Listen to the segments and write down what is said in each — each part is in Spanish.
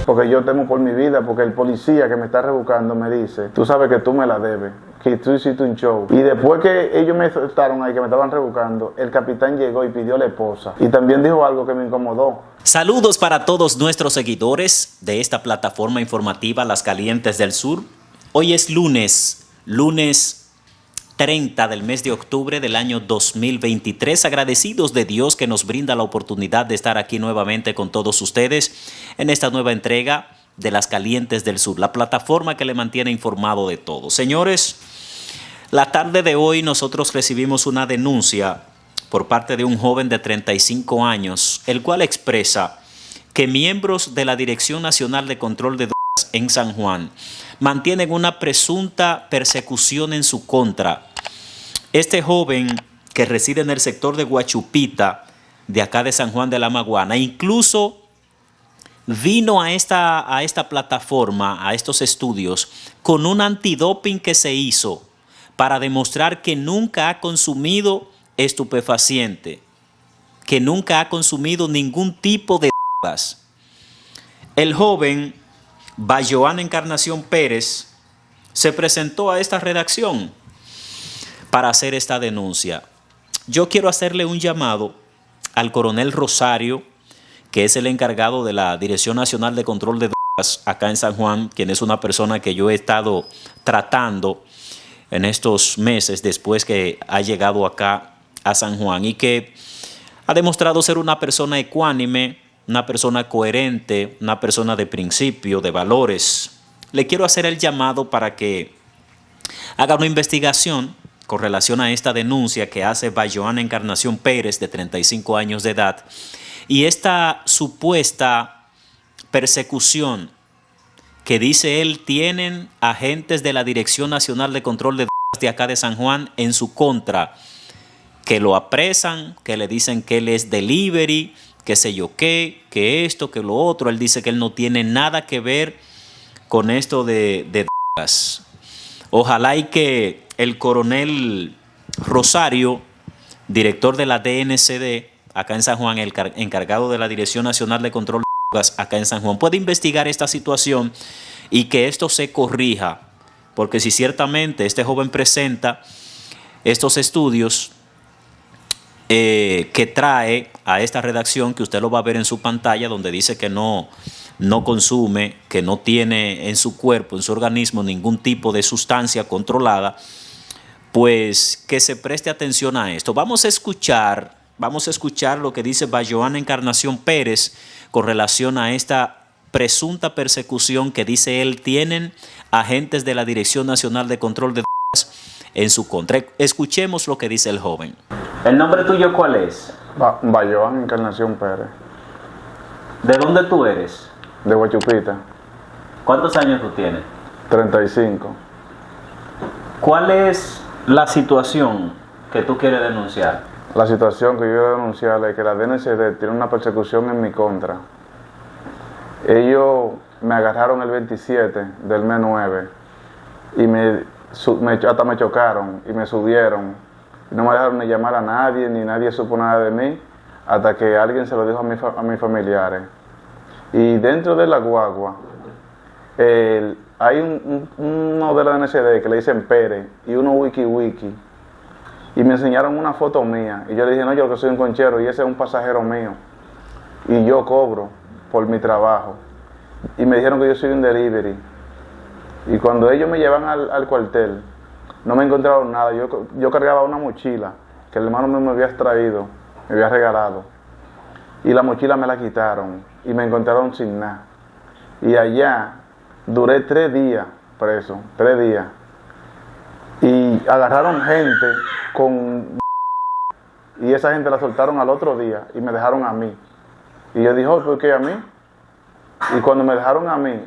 porque yo temo por mi vida, porque el policía que me está rebuscando me dice, tú sabes que tú me la debes, que tú hiciste un show. Y después que ellos me soltaron ahí, que me estaban rebuscando, el capitán llegó y pidió la esposa. Y también dijo algo que me incomodó. Saludos para todos nuestros seguidores de esta plataforma informativa Las Calientes del Sur. Hoy es lunes 30 del mes de octubre del año 2023. Agradecidos de Dios que nos brinda la oportunidad de estar aquí nuevamente con todos ustedes en esta nueva entrega de Las Calientes del Sur, la plataforma que le mantiene informado de todo. Señores, la tarde de hoy nosotros recibimos una denuncia por parte de un joven de 35 años, el cual expresa que miembros de la Dirección Nacional de Control de Drogas en San Juan mantienen una presunta persecución en su contra. Este joven, que reside en el sector de Guachupita, de acá de San Juan de la Maguana, incluso vino a esta plataforma, a estos estudios, con un antidoping que se hizo para demostrar que nunca ha consumido estupefaciente, que nunca ha consumido ningún tipo de drogas. El joven Bayoán Encarnación Pérez se presentó a esta redacción para hacer esta denuncia. Yo quiero hacerle un llamado al coronel Rosario, que es el encargado de la Dirección Nacional de Control de Drogas acá en San Juan, quien es una persona que yo he estado tratando en estos meses después que ha llegado acá a San Juan y que ha demostrado ser una persona ecuánime, una persona coherente, una persona de principio, de valores. Le quiero hacer el llamado para que haga una investigación con relación a esta denuncia que hace Bayoán Encarnación Pérez, de 35 años de edad, y esta supuesta persecución que dice él tienen agentes de la Dirección Nacional de Control de Drogas de acá de San Juan en su contra, que lo apresan, que le dicen que él es delivery, que sé yo qué, que esto, que lo otro. Él dice que él no tiene nada que ver con esto de drogas. Ojalá y que el coronel Rosario, director de la DNCD acá en San Juan, el encargado de la Dirección Nacional de Control de Drogas acá en San Juan, pueda investigar esta situación y que esto se corrija, porque si ciertamente este joven presenta estos estudios que trae a esta redacción, que usted lo va a ver en su pantalla, donde dice que no consume, que no tiene en su cuerpo, en su organismo, ningún tipo de sustancia controlada, pues que se preste atención a esto. Vamos a escuchar lo que dice Bayoán Encarnación Pérez con relación a esta presunta persecución que dice él tienen agentes de la Dirección Nacional de Control de Drogas en su contra. Escuchemos lo que dice el joven. ¿El nombre tuyo cuál es? Bayoán Encarnación Pérez. ¿De dónde tú eres? De Guachupita. ¿Cuántos años tú tienes? 35. ¿Cuál es la situación que tú quieres denunciar? La situación que yo quiero denunciar es que la DNCD tiene una persecución en mi contra. Ellos me agarraron el 27 del mes 9 y hasta me chocaron y me subieron. No me dejaron ni llamar a nadie, ni nadie supo nada de mí, hasta que alguien se lo dijo a mis familiares. Y dentro de la guagua, hay uno de la DNCD que le dicen Pérez y uno Wiki. Y me enseñaron una foto mía. Y yo le dije, no, yo lo que soy un conchero y ese es un pasajero mío. Y yo cobro por mi trabajo. Y me dijeron que yo soy un delivery. Y cuando ellos me llevan al cuartel, no me encontraron nada. Yo cargaba una mochila que el hermano mío me había traído, me había regalado. Y la mochila me la quitaron y me encontraron sin nada. Y allá duré 3 días preso, 3 días. Y agarraron gente y esa gente la soltaron al otro día y me dejaron a mí. Y yo dije, ¿por qué a mí? Y cuando me dejaron a mí,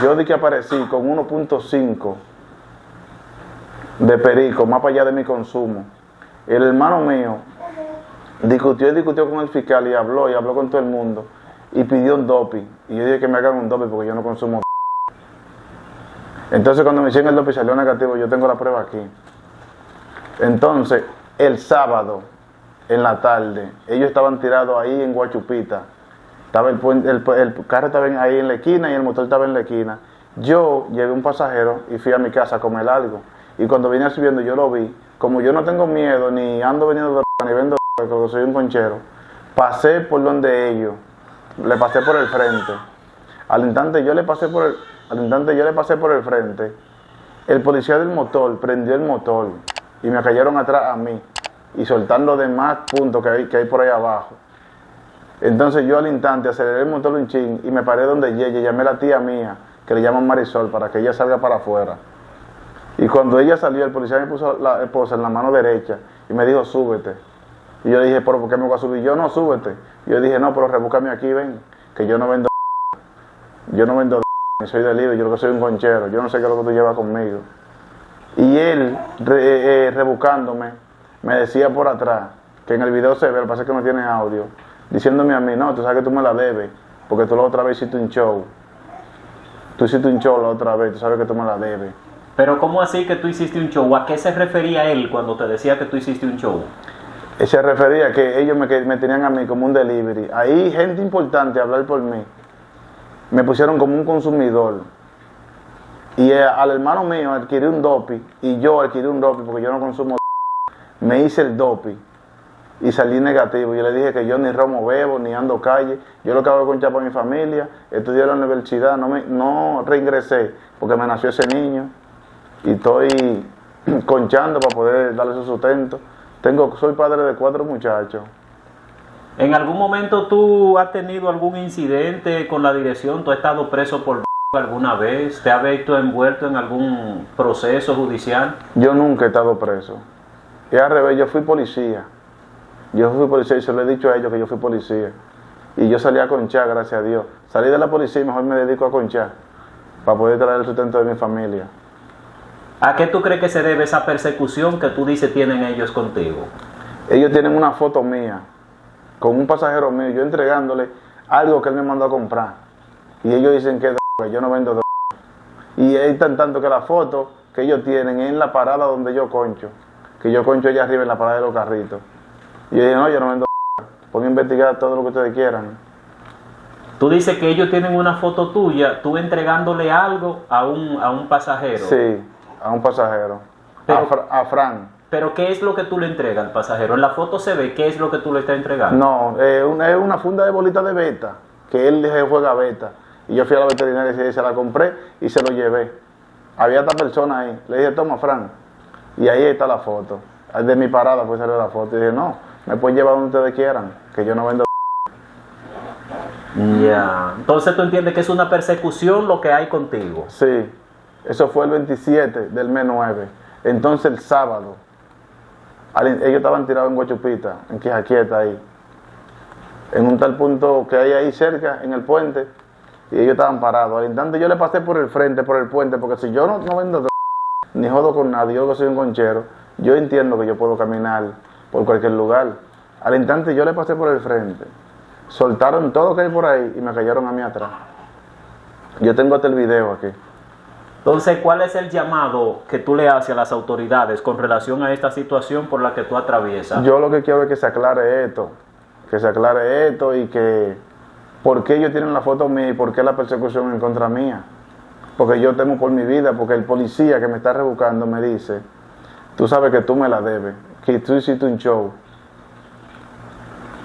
yo di que aparecí con 1.5 de perico, más para allá de mi consumo. El hermano mío discutió con el fiscal y habló con todo el mundo y pidió un doping. Y yo dije que me hagan un doping porque yo no consumo. Entonces cuando me hicieron el doping salió negativo, yo tengo la prueba aquí. Entonces, el sábado, en la tarde, ellos estaban tirados ahí en Guachupita Estaba el carro estaba ahí en la esquina y el motor estaba en la esquina. Yo llevé un pasajero y fui a mi casa a comer algo. Y cuando vine subiendo yo lo vi. Como yo no tengo miedo, ni ando vendiendo droga, ni vendo droga, porque soy un conchero, pasé por donde ellos. Le pasé por el frente. Al instante yo le pasé por el frente. El policía del motor prendió el motor y me cayeron atrás a mí y soltando los demás puntos que hay por ahí abajo. Entonces yo al instante aceleré el motor un chin y me paré donde ella, llamé a la tía mía, que le llaman Marisol, para que ella salga para afuera. Y cuando ella salió, el policía me puso la esposa en la mano derecha y me dijo, súbete. Y yo le dije, ¿pero por qué me voy a subir? Yo no, súbete. Y yo dije, no, pero rebúscame aquí, ven, que yo no vendo soy de libre, yo lo que soy un conchero, yo no sé qué es lo que tú llevas conmigo. Y él, rebuscándome, me decía por atrás, que en el video se ve, lo que pasa es que no tiene audio, diciéndome a mí, no, tú sabes que tú me la debes, porque tú la otra vez hiciste un show. Tú hiciste un show la otra vez, tú sabes que tú me la debes. Pero ¿cómo así que tú hiciste un show? ¿A qué se refería él cuando te decía que tú hiciste un show? Se refería a que ellos me tenían a mí como un delivery. Ahí gente importante a hablar por mí. Me pusieron como un consumidor. Y al hermano mío adquirí un dopi y yo adquirí un dopi porque yo no consumo. Me hice el dopi y salí negativo. Yo le dije que yo ni romo bebo, ni ando calle. Yo lo que hago es conchar para mi familia. Estudié en la universidad, no reingresé porque me nació ese niño. Y estoy conchando para poder darle su sustento. Soy padre de 4 muchachos. ¿En algún momento tú has tenido algún incidente con la dirección? ¿Tú has estado preso por alguna vez? ¿Te has visto envuelto en algún proceso judicial? Yo nunca he estado preso. Y al revés, yo fui policía. Yo fui policía y se lo he dicho a ellos que yo fui policía. Y yo salí a conchar, gracias a Dios. Salí de la policía y mejor me dedico a conchar para poder traer el sustento de mi familia. ¿A qué tú crees que se debe esa persecución que tú dices tienen ellos contigo? Ellos tienen una foto mía con un pasajero mío, yo entregándole algo que él me mandó a comprar. Y ellos dicen que es droga, yo no vendo droga. Y es tanto que la foto que ellos tienen es en la parada donde yo concho. Que yo concho allá arriba en la parada de los carritos. Y yo dije, no, yo no vendo droga. Pueden investigar todo lo que ustedes quieran. Tú dices que ellos tienen una foto tuya, tú entregándole algo a un pasajero. Sí, a un pasajero. Pero, a Fran. ¿Pero qué es lo que tú le entregas al pasajero? En la foto se ve qué es lo que tú le estás entregando. No, es una funda de bolitas de beta, que él juega beta. Y yo fui a la veterinaria y se la compré y se lo llevé. Había esta persona ahí. Le dije, toma, Fran. Y ahí está la foto. De mi parada pues salió la foto. Y dije, no, me pueden llevar donde ustedes quieran, que yo no vendo. Ya. Entonces tú entiendes que es una persecución lo que hay contigo. Sí. Eso fue el 27 del mes 9. Entonces el sábado, ellos estaban tirados en Guachupita, en Quijaquieta ahí, en un tal punto que hay ahí cerca, en el puente, y ellos estaban parados. Al instante yo le pasé por el frente, por el puente, porque si yo no vendo droga, ni jodo con nadie, yo que soy un conchero, yo entiendo que yo puedo caminar por cualquier lugar. Al instante yo le pasé por el frente, soltaron todo lo que hay por ahí y me cayeron a mí atrás. Yo tengo hasta el video aquí. Entonces, ¿cuál es el llamado que tú le haces a las autoridades con relación a esta situación por la que tú atraviesas? Yo lo que quiero es que se aclare esto y que por qué ellos tienen la foto mía y por qué la persecución en contra mía. Porque yo temo por mi vida, porque el policía que me está rebuscando me dice, tú sabes que tú me la debes, que tú hiciste un show.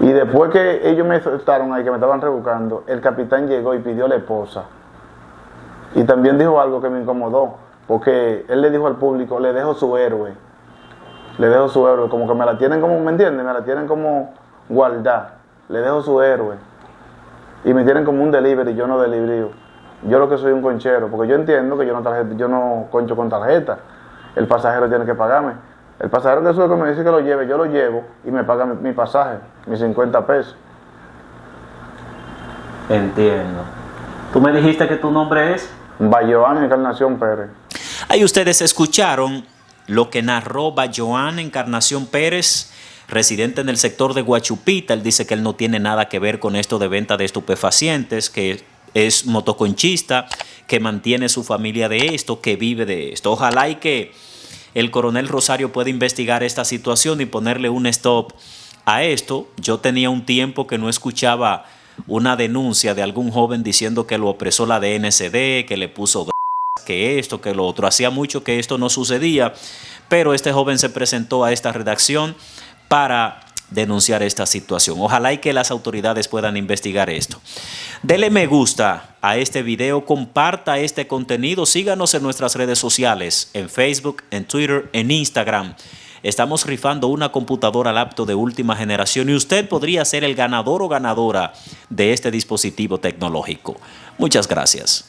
Y después que ellos me soltaron ahí, que me estaban rebuscando, el capitán llegó y pidió a la esposa. Y también dijo algo que me incomodó, porque él le dijo al público, le dejo su héroe, como que me la tienen como, ¿me entienden? Me la tienen como guardada, le dejo su héroe. Y me tienen como un delivery, yo no delivery. Yo lo que soy un conchero, porque yo entiendo que yo no concho con tarjeta, el pasajero tiene que pagarme. El pasajero que sube que me dice que lo lleve, yo lo llevo y me paga mi pasaje, mis 50 pesos. Entiendo. ¿Tú me dijiste que tu nombre es? Bayoán Encarnación Pérez. Ahí ustedes escucharon lo que narró Bayoán Encarnación Pérez, residente en el sector de Guachupita. Él dice que él no tiene nada que ver con esto de venta de estupefacientes, que es motoconchista, que mantiene su familia de esto, que vive de esto. Ojalá y que el coronel Rosario pueda investigar esta situación y ponerle un stop a esto. Yo tenía un tiempo que no escuchaba una denuncia de algún joven diciendo que lo opresó la DNCD, que le puso drogas, que esto, que lo otro. Hacía mucho que esto no sucedía, pero este joven se presentó a esta redacción para denunciar esta situación. Ojalá y que las autoridades puedan investigar esto. Dele me gusta a este video, comparta este contenido, síganos en nuestras redes sociales, en Facebook, en Twitter, en Instagram. Estamos rifando una computadora laptop de última generación y usted podría ser el ganador o ganadora de este dispositivo tecnológico. Muchas gracias.